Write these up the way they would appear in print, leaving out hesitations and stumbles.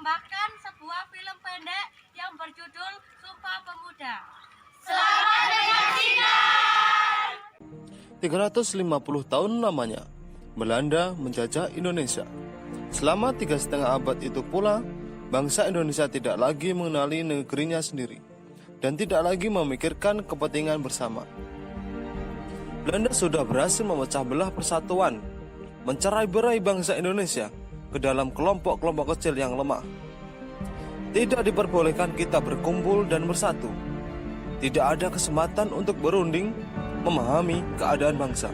mempersembahkan sebuah film pendek yang berjudul Sumpah Pemuda. Selamat menyaksikan! 350 tahun lamanya, Belanda menjajah Indonesia. Selama 3,5 abad itu pula, bangsa Indonesia tidak lagi mengenali negerinya sendiri dan tidak lagi memikirkan kepentingan bersama. Belanda sudah berhasil memecah belah persatuan, mencerai-berai bangsa Indonesia ke dalam kelompok-kelompok kecil yang lemah. Tidak diperbolehkan kita berkumpul dan bersatu. Tidak ada kesempatan untuk berunding, memahami keadaan bangsa.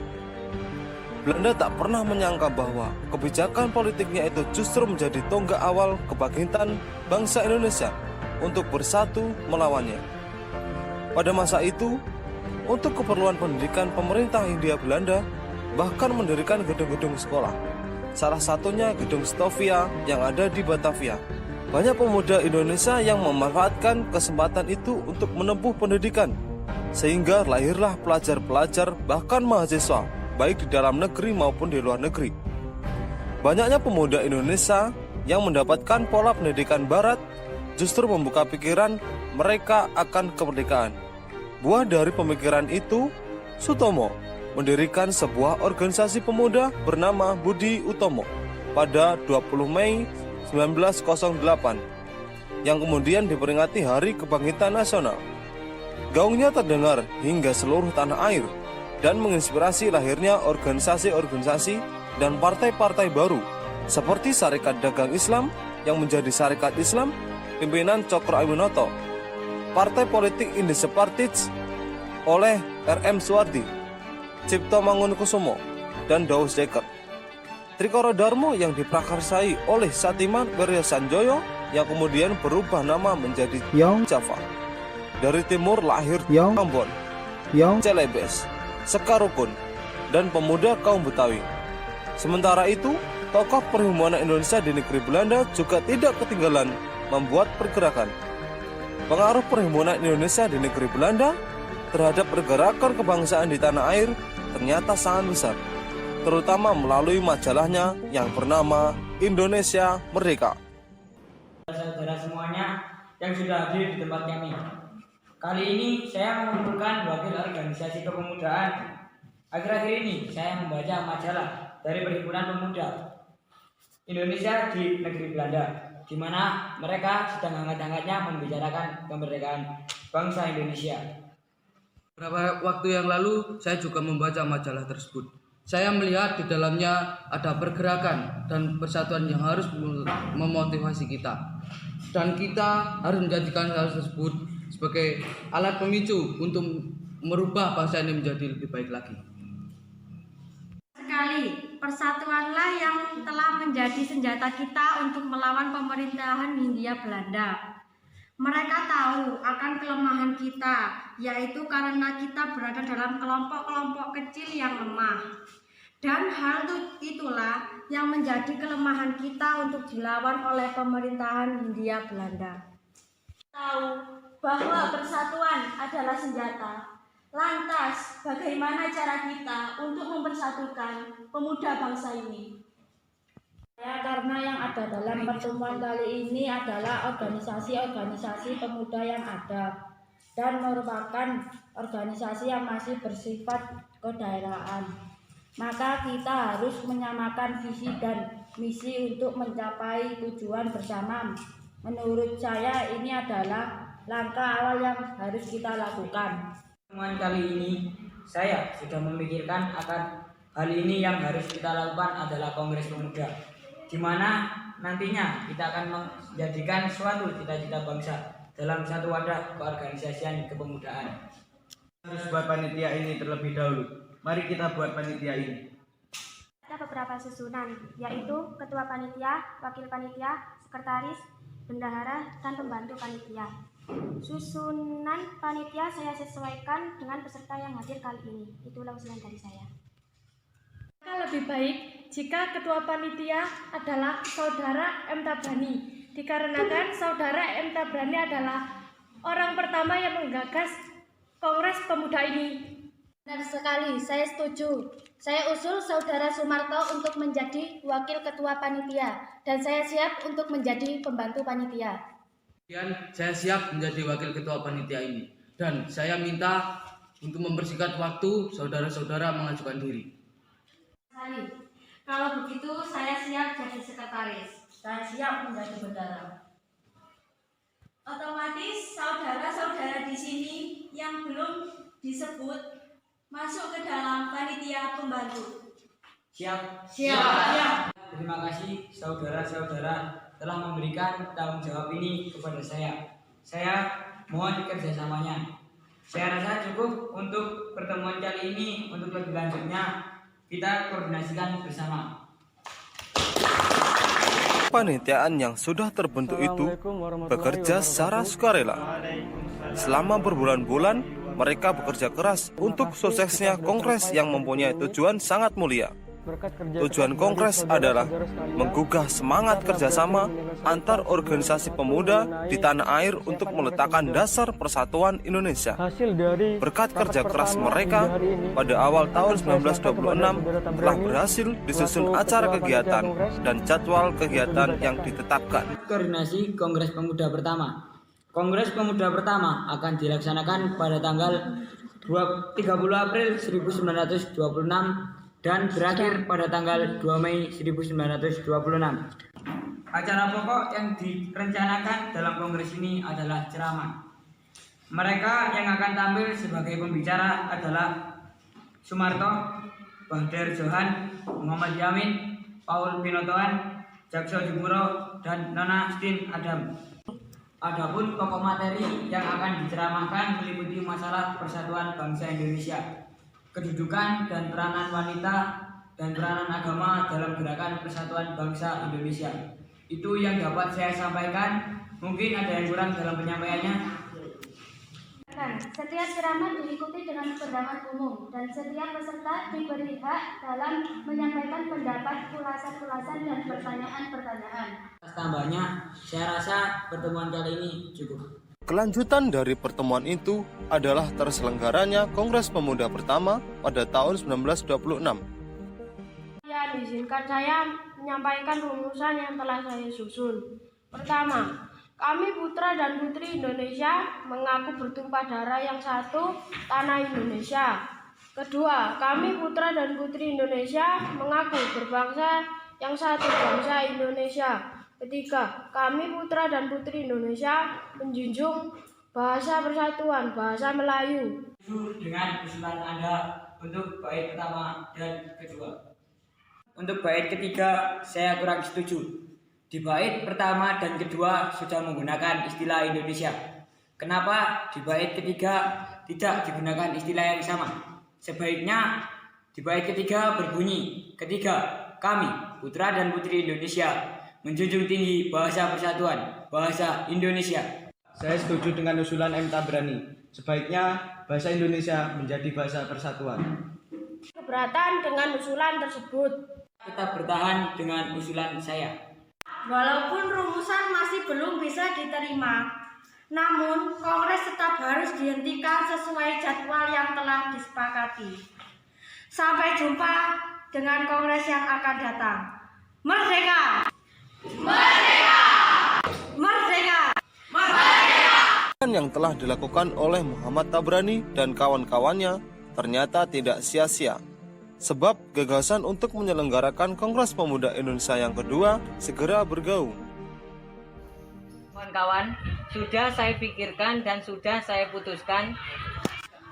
Belanda tak pernah menyangka bahwa kebijakan politiknya itu justru menjadi tonggak awal kebangkitan bangsa Indonesia untuk bersatu melawannya. Pada masa itu, untuk keperluan pendidikan, pemerintah Hindia Belanda bahkan mendirikan gedung-gedung sekolah. Salah satunya Gedung Stovia yang ada di Batavia. Banyak pemuda Indonesia yang memanfaatkan kesempatan itu untuk menempuh pendidikan, sehingga lahirlah pelajar-pelajar bahkan mahasiswa, baik di dalam negeri maupun di luar negeri. Banyaknya pemuda Indonesia yang mendapatkan pola pendidikan barat justru membuka pikiran mereka akan kemerdekaan. Buah dari pemikiran itu, Sutomo mendirikan sebuah organisasi pemuda bernama Budi Utomo pada 20 Mei 1908 yang kemudian diperingati Hari Kebangkitan Nasional. Gaungnya terdengar hingga seluruh tanah air dan menginspirasi lahirnya organisasi-organisasi dan partai-partai baru seperti Sarekat Dagang Islam yang menjadi Sarekat Islam pimpinan Cokro Aminoto, Partai Politik Indonesia Partij oleh R.M. Suwardi, Cipto Mangunkusumo, dan Daus Dekker. Trikoro Darmo yang diprakarsai oleh Satiman Wirya Sanjoyo yang kemudian berubah nama menjadi Java. Dari timur lahir Ambon, Celebes, Sekarukun, dan pemuda kaum Betawi. Sementara itu, tokoh perhimpunan Indonesia di negeri Belanda juga tidak ketinggalan membuat pergerakan. Pengaruh perhimpunan Indonesia di negeri Belanda terhadap pergerakan kebangsaan di tanah air ternyata sangat besar, terutama melalui majalahnya yang bernama Indonesia Merdeka. Saudara semuanya yang sudah hadir di tempat kami. Kali ini saya mengumpulkan wakil organisasi kepemudaan. Akhir-akhir ini saya membaca majalah dari Perhimpunan Pemuda Indonesia di negeri Belanda, di mana mereka sedang hangat-hangatnya membicarakan kemerdekaan bangsa Indonesia. Beberapa waktu yang lalu saya juga membaca majalah tersebut. Saya melihat di dalamnya ada pergerakan dan persatuan yang harus memotivasi kita. Dan kita harus menjadikan hal tersebut sebagai alat pemicu untuk merubah bangsa ini menjadi lebih baik lagi. Sekali, persatuanlah yang telah menjadi senjata kita untuk melawan pemerintahan Hindia Belanda. Mereka tahu akan kelemahan kita, yaitu karena kita berada dalam kelompok-kelompok kecil yang lemah. Dan hal itulah yang menjadi kelemahan kita untuk dilawan oleh pemerintahan Hindia Belanda. Tahu bahwa persatuan adalah senjata. Lantas, bagaimana cara kita untuk mempersatukan pemuda bangsa ini? Karena yang ada dalam pertemuan kali ini adalah organisasi-organisasi pemuda yang ada dan merupakan organisasi yang masih bersifat kedaerahan. Maka kita harus menyamakan visi dan misi untuk mencapai tujuan bersama. Menurut saya ini adalah langkah awal yang harus kita lakukan. Pertemuan kali ini saya sudah memikirkan akan hal ini yang harus kita lakukan adalah Kongres Pemuda, di mana nantinya kita akan menjadikan suatu cita-cita bangsa dalam satu wadah keorganisasian kepemudaan. Harus buat panitia ini terlebih dahulu. Mari kita buat panitia ini. Ada beberapa susunan, yaitu ketua panitia, wakil panitia, sekretaris, bendahara, dan pembantu panitia. Susunan panitia saya sesuaikan dengan peserta yang hadir kali ini. Itulah usulan dari saya. Lebih baik jika ketua panitia adalah Saudara M. Tabrani, dikarenakan Saudara M. Tabrani adalah orang pertama yang menggagas Kongres Pemuda ini. Benar sekali, saya setuju. Saya usul Saudara Sumarto untuk menjadi wakil ketua panitia dan saya siap untuk menjadi pembantu panitia. Kemudian saya siap menjadi wakil ketua panitia ini dan saya minta untuk mempersingkat waktu saudara-saudara mengajukan diri. Kalau begitu saya siap jadi sekretaris. Saya siap menjadi bendara. Otomatis saudara-saudara di sini yang belum disebut masuk ke dalam panitia pembantu. Siap. Siap. Terima kasih saudara-saudara telah memberikan tanggung jawab ini kepada saya. Saya mohon kerjasamanya. Saya rasa cukup untuk pertemuan kali ini. Untuk lebih lanjutnya kita koordinasikan bersama. Panitiaan yang sudah terbentuk itu bekerja secara sukarela. Selama berbulan-bulan, mereka bekerja keras untuk suksesnya kongres yang mempunyai tujuan sangat mulia. Tujuan kongres adalah menggugah semangat kerjasama antar organisasi pemuda di tanah air untuk meletakkan dasar persatuan Indonesia. Berkat kerja keras mereka, pada awal tahun 1926 telah berhasil disusun acara kegiatan dan jadwal kegiatan yang ditetapkan. Koordinasi Kongres Pemuda pertama. Kongres Pemuda pertama akan dilaksanakan pada tanggal 30 April 1926 dan berakhir pada tanggal 2 Mei 1926. Acara pokok yang direncanakan dalam kongres ini adalah ceramah. Mereka yang akan tampil sebagai pembicara adalah Sumarto, Bahder Johan, Muhammad Yamin, Paul Pinotoan, Jakso Jumuro, dan Nona Stin Adam. Adapun pokok materi yang akan diceramahkan meliputi masalah persatuan bangsa Indonesia, kedudukan dan peranan wanita dan peranan agama dalam gerakan persatuan bangsa Indonesia. Itu yang dapat saya sampaikan. Mungkin ada yang kurang dalam penyampaiannya. Setiap ceramah diikuti dengan pendapat umum dan setiap peserta diberi hak dalam menyampaikan pendapat, ulasan-ulasan dan pertanyaan-pertanyaan. Atas tambahnya, saya rasa pertemuan kali ini cukup. Kelanjutan dari pertemuan itu adalah terselenggaranya Kongres Pemuda pertama pada tahun 1926. Ya, izinkan saya menyampaikan rumusan yang telah saya susun. Pertama, kami putra dan putri Indonesia mengaku bertumpah darah yang satu, tanah Indonesia. Kedua, kami putra dan putri Indonesia mengaku berbangsa yang satu, bangsa Indonesia. Ketiga, kami putra dan putri Indonesia menjunjung bahasa persatuan, bahasa Melayu. Dengan usulan Anda untuk bait pertama dan kedua. Untuk bait ketiga, saya kurang setuju. Di bait pertama dan kedua sudah menggunakan istilah Indonesia. Kenapa di bait ketiga tidak digunakan istilah yang sama? Sebaiknya di bait ketiga berbunyi, ketiga, kami putra dan putri Indonesia menjunjung tinggi bahasa persatuan, bahasa Indonesia. Saya setuju dengan usulan M. Tabrani. Sebaiknya bahasa Indonesia menjadi bahasa persatuan. Keberatan dengan usulan tersebut. Tetap bertahan dengan usulan saya. Walaupun rumusan masih belum bisa diterima, namun kongres tetap harus dihentikan sesuai jadwal yang telah disepakati. Sampai jumpa dengan kongres yang akan datang. Merdeka! Merdeka! Merdeka! Merdeka! Yang telah dilakukan oleh Muhammad Tabrani dan kawan-kawannya ternyata tidak sia-sia. Sebab gagasan untuk menyelenggarakan Kongres Pemuda Indonesia yang kedua segera bergaung. Kawan-kawan, sudah saya pikirkan dan sudah saya putuskan.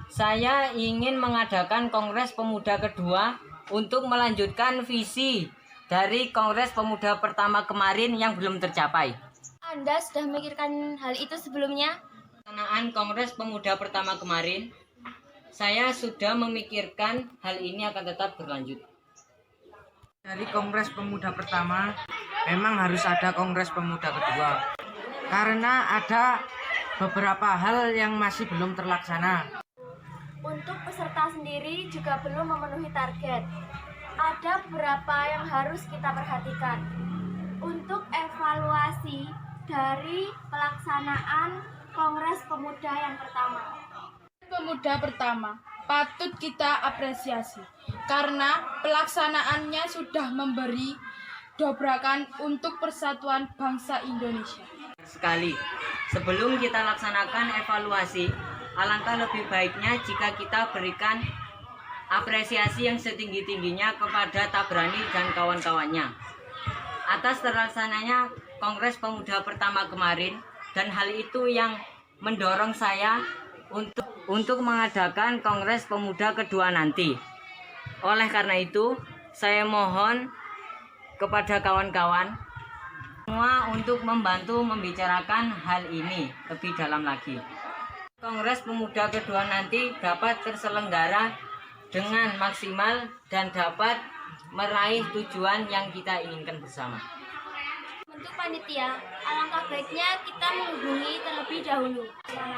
Saya ingin mengadakan Kongres Pemuda kedua untuk melanjutkan visi dari Kongres Pemuda pertama kemarin yang belum tercapai. Anda sudah memikirkan hal itu sebelumnya? Pelaksanaan Kongres Pemuda pertama kemarin, saya sudah memikirkan hal ini akan tetap berlanjut. Dari Kongres Pemuda pertama, memang harus ada Kongres Pemuda kedua. Karena ada beberapa hal yang masih belum terlaksana. Untuk peserta sendiri juga belum memenuhi target. Ada beberapa yang harus kita perhatikan. Untuk evaluasi dari pelaksanaan Kongres Pemuda yang pertama. Pemuda pertama, patut kita apresiasi karena pelaksanaannya sudah memberi dobrakan untuk persatuan bangsa Indonesia. Sekali, sebelum kita laksanakan evaluasi, alangkah lebih baiknya jika kita berikan apresiasi yang setinggi-tingginya kepada Tabrani dan kawan-kawannya atas terlaksananya Kongres Pemuda pertama kemarin, dan hal itu yang mendorong saya untuk mengadakan Kongres Pemuda kedua nanti. Oleh karena itu, saya mohon kepada kawan-kawan semua untuk membantu membicarakan hal ini lebih dalam lagi. Kongres Pemuda kedua nanti dapat terselenggara dengan maksimal dan dapat meraih tujuan yang kita inginkan bersama. Untuk panitia, alangkah baiknya kita menghubungi terlebih dahulu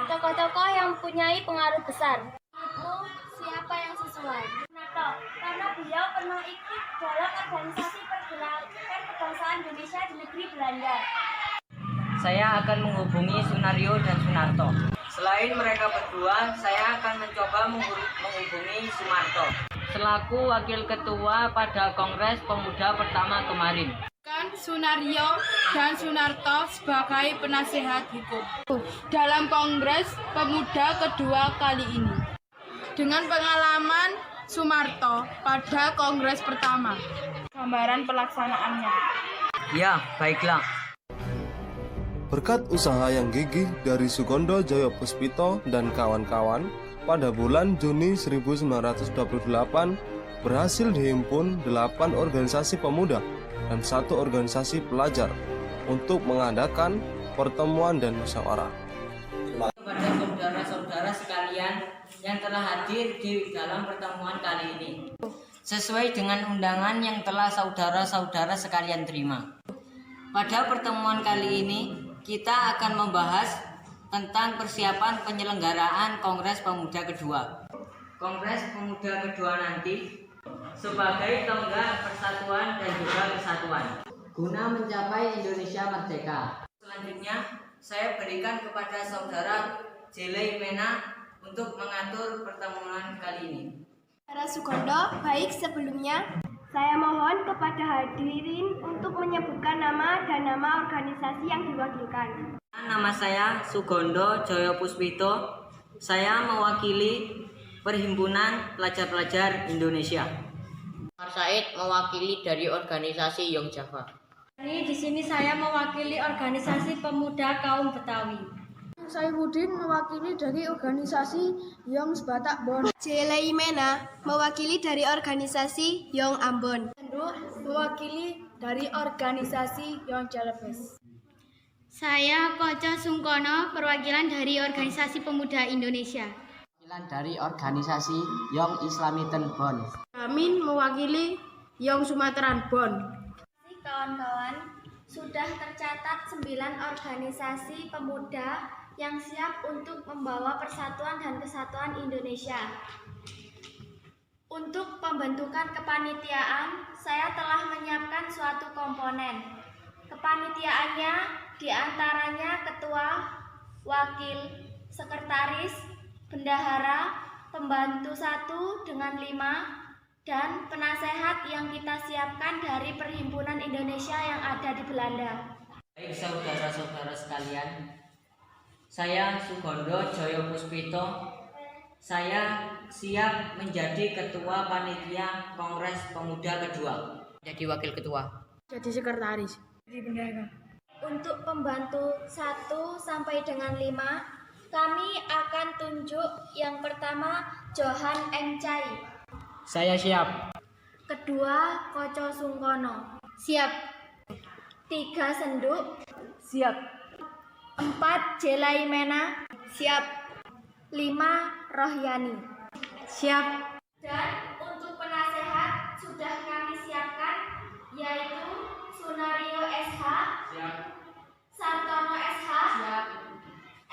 tokoh-tokoh yang mempunyai pengaruh besar. Menurutmu, siapa yang sesuai? Nato, karena beliau pernah ikut dalam organisasi pergerakan kebangsaan Indonesia di negeri Belanda. Saya akan menghubungi Sunario dan Sunarto. Selain mereka berdua, saya akan mencoba menghubungi Sumarto selaku wakil ketua pada Kongres Pemuda pertama kemarin. Sunario dan Sunarto sebagai penasehat hukum dalam Kongres Pemuda kedua kali ini. Dengan pengalaman Sumarto pada Kongres pertama, gambaran pelaksanaannya. Ya, baiklah. Berkat usaha yang gigih dari Sugondo Joyopuspito dan kawan-kawan, pada bulan Juni 1928 berhasil dihimpun 8 organisasi pemuda dan 1 organisasi pelajar untuk mengadakan pertemuan dan musyawarah. Kepada saudara-saudara sekalian yang telah hadir di dalam pertemuan kali ini, sesuai dengan undangan yang telah saudara-saudara sekalian terima. Pada pertemuan kali ini, kita akan membahas tentang persiapan penyelenggaraan Kongres Pemuda kedua. Kongres Pemuda kedua nanti sebagai tonggak persatuan dan juga kesatuan guna mencapai Indonesia merdeka. Selanjutnya, saya berikan kepada saudara Jelei Mena untuk mengatur pertemuan kali ini. Saudara Sugondo, baik sebelumnya saya mohon kepada hadirin untuk menyebutkan nama dan nama organisasi yang diwakilkan. Nama saya Sugondo Joyopuspito. Saya mewakili Perhimpunan Pelajar-Pelajar Indonesia. Said mewakili dari organisasi Young Java. Di sini saya mewakili organisasi pemuda kaum Betawi. Saifuddin mewakili dari organisasi Young Batak Bon. Jelei Mena mewakili dari organisasi Young Ambon. Mewakili dari organisasi Young Celebes. Saya Koco Sungkono, perwakilan dari organisasi pemuda Indonesia. Perwakilan dari organisasi Young Islamitan Bon. Amin mewakili Young Sumatera Bon. Kawan-kawan, sudah tercatat 9 organisasi pemuda yang siap untuk membawa persatuan dan kesatuan Indonesia. Untuk pembentukan kepanitiaan, saya telah menyiapkan suatu komponen. Kepanitiaannya diantaranya ketua, wakil, sekretaris, bendahara, pembantu 1 dengan 5, dan penasehat yang kita siapkan dari Perhimpunan Indonesia yang ada di Belanda. Baik saudara-saudara sekalian, saya Sugondo Joyopuspito. Saya siap menjadi ketua panitia Kongres Pemuda kedua. Jadi wakil ketua. Jadi sekretaris. Jadi bendahara. Untuk pembantu 1 sampai dengan 5, kami akan tunjuk yang pertama Johan Encai. Saya siap. Kedua Koco Sungkono. Siap. 3 Senduk. Siap. 4 Jelei Mena. Siap. 5 Rohyani. Siap. Dan untuk penasehat sudah kami siapkan, yaitu Sunario SH, Siap. Sartono SH, Siap.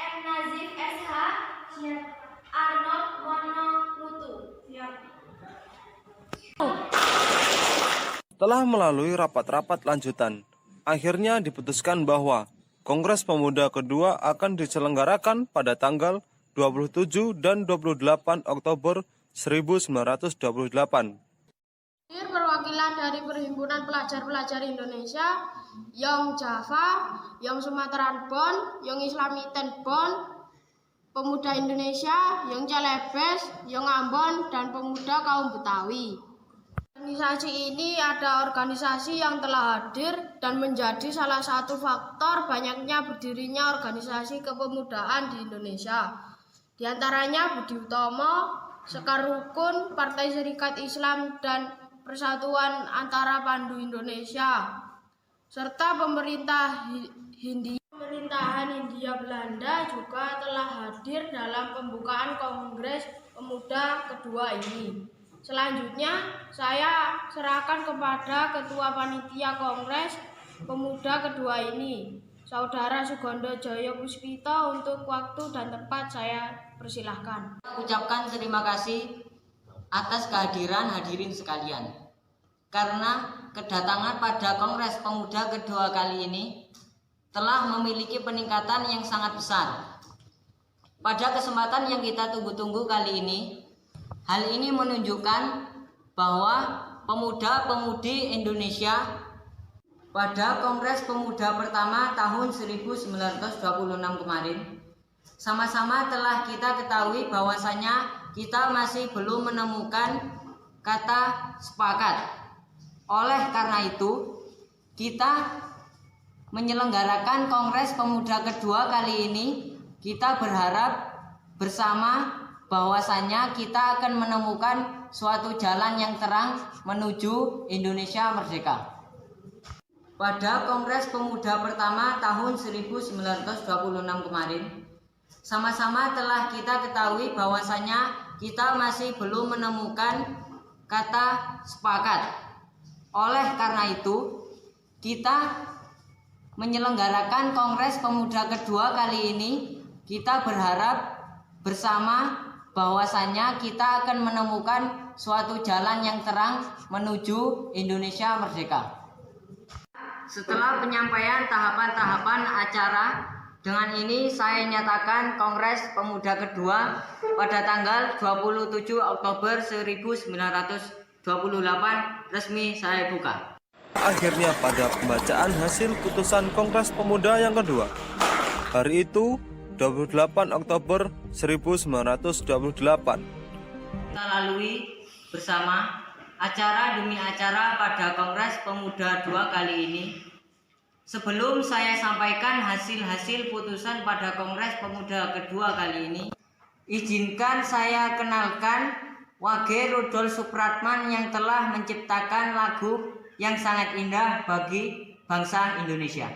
M. Nazif SH, Arnold Mono Mutu. Setelah melalui rapat-rapat lanjutan, akhirnya diputuskan bahwa Kongres Pemuda kedua akan diselenggarakan pada tanggal 27 dan 28 Oktober 1928. Perwakilan dari Perhimpunan Pelajar-Pelajar Indonesia, Yong Java, Yong Sumatera Bon, Yong Islamiten Bon, Pemuda Indonesia, Yong Celebes, Yong Ambon, dan Pemuda Kaum Betawi. Organisasi ini ada organisasi yang telah hadir dan menjadi salah satu faktor banyaknya berdirinya organisasi kepemudaan di Indonesia. Di antaranya Budi Utomo, Sekar Rukun, Partai Serikat Islam, dan Persatuan Antara Pandu Indonesia, serta pemerintahan Hindia Belanda juga telah hadir dalam pembukaan Kongres Pemuda kedua ini. Selanjutnya, saya serahkan kepada Ketua Panitia Kongres Pemuda kedua ini, Saudara Sugondo Joyo Puspito, untuk waktu dan tempat saya persilahkan. Ucapkan terima kasih atas kehadiran hadirin sekalian. Karena kedatangan pada Kongres Pemuda kedua kali ini telah memiliki peningkatan yang sangat besar. Pada kesempatan yang kita tunggu-tunggu kali ini, hal ini menunjukkan bahwa pemuda-pemudi Indonesia pada Kongres Pemuda pertama tahun 1926 kemarin sama-sama telah kita ketahui bahwasanya kita masih belum menemukan kata sepakat. Oleh karena itu, kita menyelenggarakan Kongres Pemuda kedua kali ini, kita berharap bersama bahwasanya kita akan menemukan suatu jalan yang terang menuju Indonesia merdeka. Pada Kongres Pemuda pertama tahun 1926 kemarin, sama-sama telah kita ketahui bahwasanya kita masih belum menemukan kata sepakat. Oleh karena itu, kita menyelenggarakan Kongres Pemuda kedua kali ini, kita berharap bersama bahwasanya kita akan menemukan suatu jalan yang terang menuju Indonesia merdeka. Setelah penyampaian tahapan-tahapan acara, dengan ini saya nyatakan Kongres Pemuda kedua pada tanggal 27 Oktober 1928 resmi saya buka. Akhirnya pada pembacaan hasil putusan Kongres Pemuda yang kedua. Hari itu 28 Oktober 1928. Kita lalui bersama acara demi acara pada Kongres Pemuda 2 kali ini. Sebelum saya sampaikan hasil-hasil putusan pada Kongres Pemuda kedua kali ini, izinkan saya kenalkan Wage Rudolf Supratman yang telah menciptakan lagu yang sangat indah bagi bangsa Indonesia.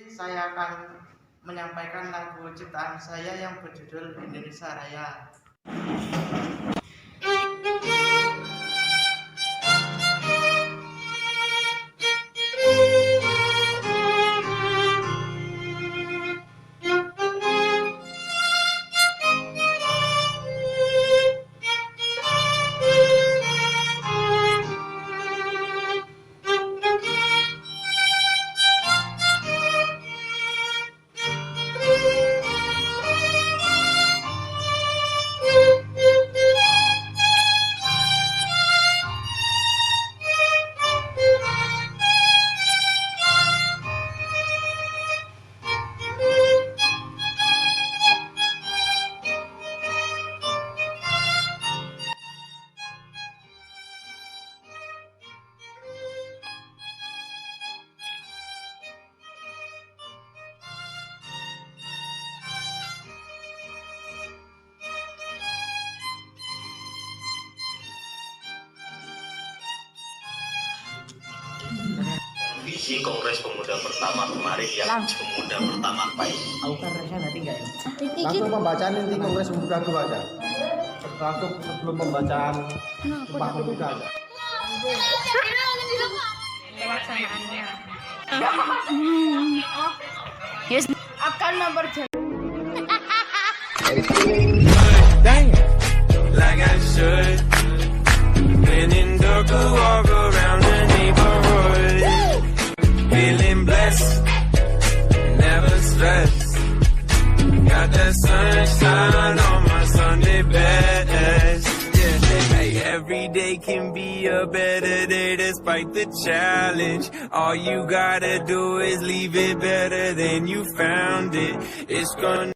Saya akan menyampaikan lagu ciptaan saya yang berjudul Indonesia Raya. Visi Kongres Pemuda pertama kemarin yang Pemuda pertama baik. Langsung pembacaan inti Kongres Pemuda kedua aja. Sebelum pembacaan Sumpah Pemuda aja. Akan memperjelas. Like I should. When in dark, I walk around the neighborhood. Feeling blessed, never stressed. Got that sun shine on my Sunday best. Yeah, hey, every day can be a better day despite the challenge. All you gotta do is leave it better than you found it. It's gonna